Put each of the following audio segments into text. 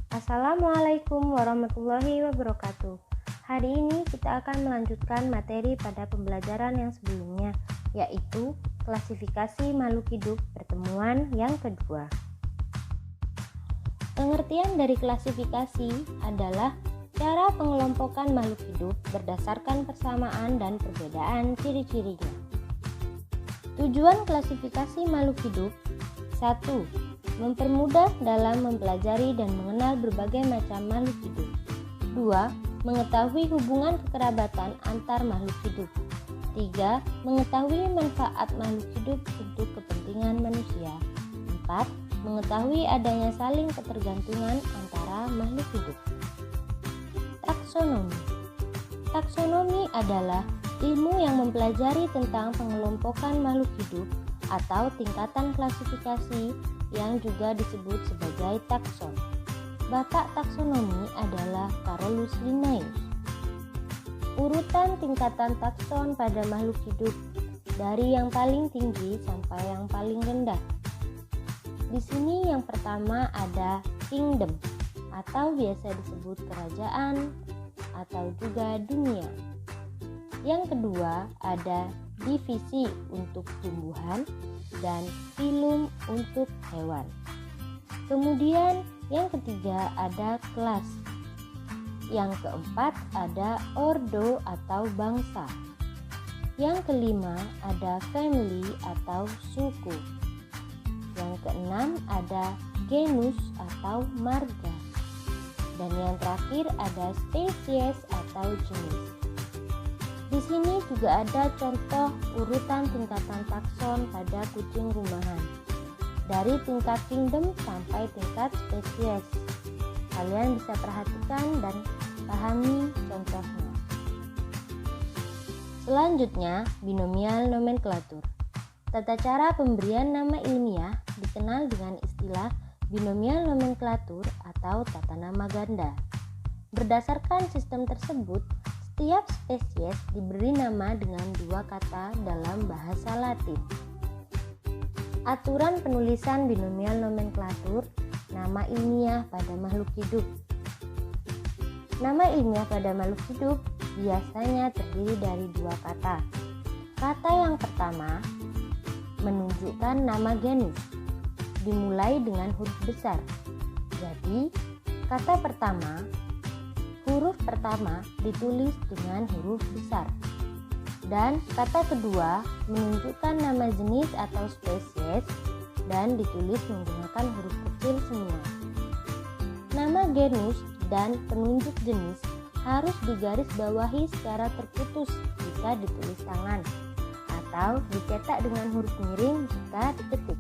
Assalamualaikum warahmatullahi wabarakatuh. Hari ini kita akan melanjutkan materi pada pembelajaran yang sebelumnya, yaitu klasifikasi makhluk hidup pertemuan yang kedua. Pengertian dari klasifikasi adalah cara pengelompokan makhluk hidup berdasarkan persamaan dan perbedaan ciri-cirinya. Tujuan klasifikasi makhluk hidup: 1. Mempermudah dalam mempelajari dan mengenal berbagai macam makhluk hidup. 2. Mengetahui hubungan kekerabatan antar makhluk hidup. 3. Mengetahui manfaat makhluk hidup untuk kepentingan manusia. 4. Mengetahui adanya saling ketergantungan antara makhluk hidup. Taksonomi. Taksonomi adalah ilmu yang mempelajari tentang pengelompokan makhluk hidup atau tingkatan klasifikasi yang juga disebut sebagai takson. Bapak taksonomi adalah Carolus Linnaeus. Urutan tingkatan takson pada makhluk hidup dari yang paling tinggi sampai yang paling rendah. Di sini yang pertama ada kingdom atau biasa disebut kerajaan atau juga dunia. Yang kedua ada divisi untuk tumbuhan dan filum untuk hewan. Kemudian yang ketiga ada kelas. Yang keempat ada ordo atau bangsa. Yang kelima ada family atau suku. Yang keenam ada genus atau marga. Dan yang terakhir ada spesies atau jenis. Di sini juga ada contoh urutan tingkatan takson pada kucing rumahan, dari tingkat kingdom sampai tingkat spesies. Kalian bisa perhatikan dan pahami contohnya. Selanjutnya, binomial nomenklatur. Tata cara pemberian nama ilmiah dikenal dengan istilah binomial nomenklatur atau tata nama ganda. Berdasarkan sistem tersebut, setiap spesies diberi nama dengan dua kata dalam bahasa Latin. Aturan penulisan binomial nomenklatur, nama ilmiah pada makhluk hidup. Nama ilmiah pada makhluk hidup biasanya terdiri dari dua kata. Kata yang pertama menunjukkan nama genus, dimulai dengan huruf besar. Jadi, kata pertama, huruf pertama ditulis dengan huruf besar. Dan kata kedua menunjukkan nama jenis atau spesies dan ditulis menggunakan huruf kecil semua. Nama genus dan penunjuk jenis harus digarisbawahi secara terputus jika ditulis tangan atau dicetak dengan huruf miring jika diketik.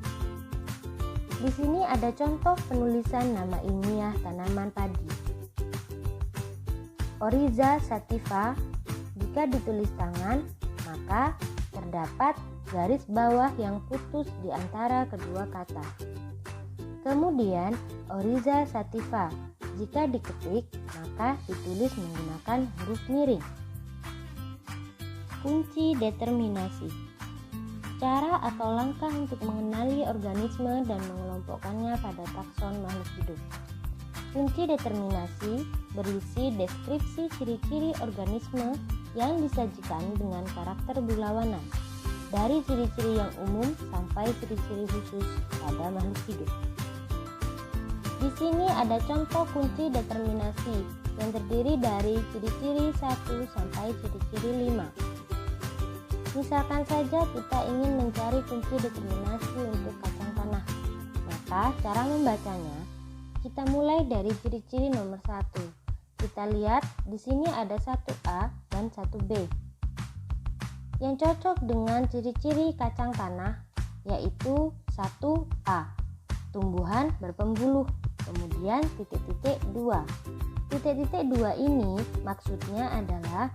Di sini ada contoh penulisan nama ilmiah tanaman padi. Oryza sativa, jika ditulis tangan, maka terdapat garis bawah yang putus di antara kedua kata. Kemudian, Oryza sativa, jika diketik, maka ditulis menggunakan huruf miring. Kunci determinasi. Cara atau langkah untuk mengenali organisme dan mengelompokkannya pada takson makhluk hidup. Kunci determinasi berisi deskripsi ciri-ciri organisme yang disajikan dengan karakter berlawanan, dari ciri-ciri yang umum sampai ciri-ciri khusus pada makhluk hidup. Di sini ada contoh kunci determinasi yang terdiri dari ciri-ciri 1 sampai ciri-ciri 5. Misalkan saja kita ingin mencari kunci determinasi untuk kacang tanah, maka cara membacanya kita mulai dari ciri-ciri nomor 1. Kita lihat di sini ada 1A dan 1B. Yang cocok dengan ciri-ciri kacang tanah yaitu 1A, tumbuhan berpembuluh, kemudian titik-titik 2. Titik-titik 2 ini maksudnya adalah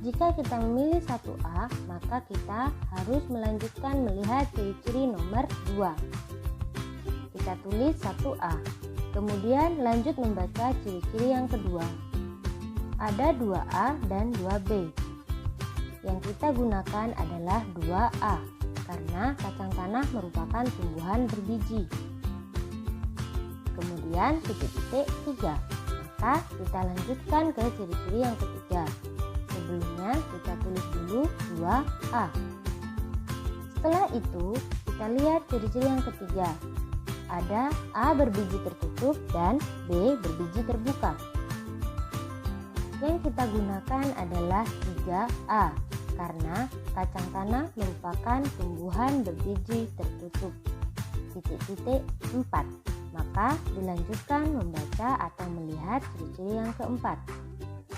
jika kita memilih 1A, maka kita harus melanjutkan melihat ciri-ciri nomor 2. Kita tulis 1A. Kemudian lanjut membaca ciri-ciri yang kedua. Ada 2A dan 2B. yang kita gunakan adalah 2A karena kacang tanah merupakan tumbuhan berbiji. Kemudian titik-titik 3. Maka kita lanjutkan ke ciri-ciri yang ketiga. Sebelumnya kita tulis dulu 2A. Setelah itu kita lihat ciri-ciri yang ketiga. Ada A berbiji tertutup dan B berbiji terbuka. Yang kita gunakan adalah 3A karena kacang tanah merupakan tumbuhan berbiji tertutup. Titik-titik 4. Maka dilanjutkan membaca atau melihat ciri-ciri yang keempat.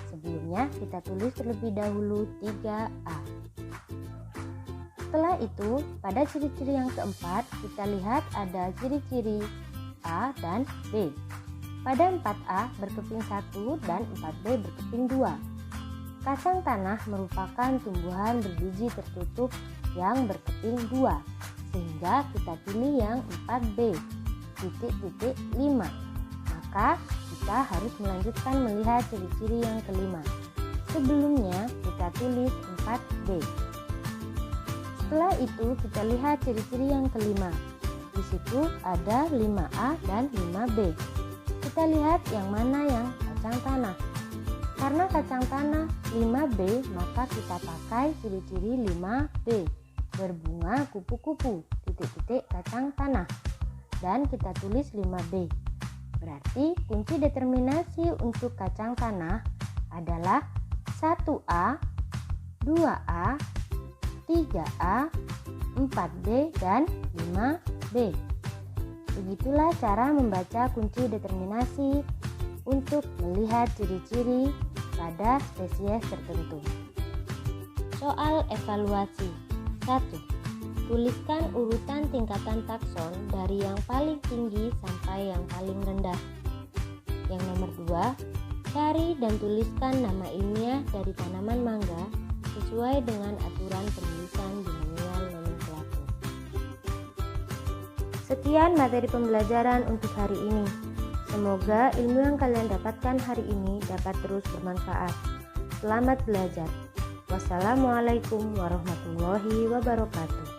Sebelumnya kita tulis terlebih dahulu 3A. Setelah itu, pada ciri-ciri yang keempat, kita lihat ada ciri-ciri A dan B. Pada 4A berkeping 1 dan 4B berkeping 2. Kacang tanah merupakan tumbuhan berbiji tertutup yang berkeping 2, sehingga kita pilih yang 4B. Titik-titik 5. Maka kita harus melanjutkan melihat ciri-ciri yang kelima. Sebelumnya kita tulis 4B. Setelah itu kita lihat ciri-ciri yang kelima. Di situ ada 5A dan 5B. Kita lihat yang mana yang kacang tanah. Karena kacang tanah 5B, maka kita pakai ciri-ciri 5B. Berbunga kupu-kupu, titik-titik kacang tanah. Dan kita tulis 5B. Berarti kunci determinasi untuk kacang tanah adalah 1A, 2A, 3A, 4B, dan 5B. Begitulah cara membaca kunci determinasi untuk melihat ciri-ciri pada spesies tertentu. Soal evaluasi. 1. Tuliskan urutan tingkatan takson dari yang paling tinggi sampai yang paling rendah. Yang nomor 2, cari dan tuliskan nama ilmiah dari tanaman mangga sesuai dengan aturan penulisan binomial nomenklatur. Sekian materi pembelajaran untuk hari ini. Semoga ilmu yang kalian dapatkan hari ini dapat terus bermanfaat. Selamat belajar. Wassalamualaikum warahmatullahi wabarakatuh.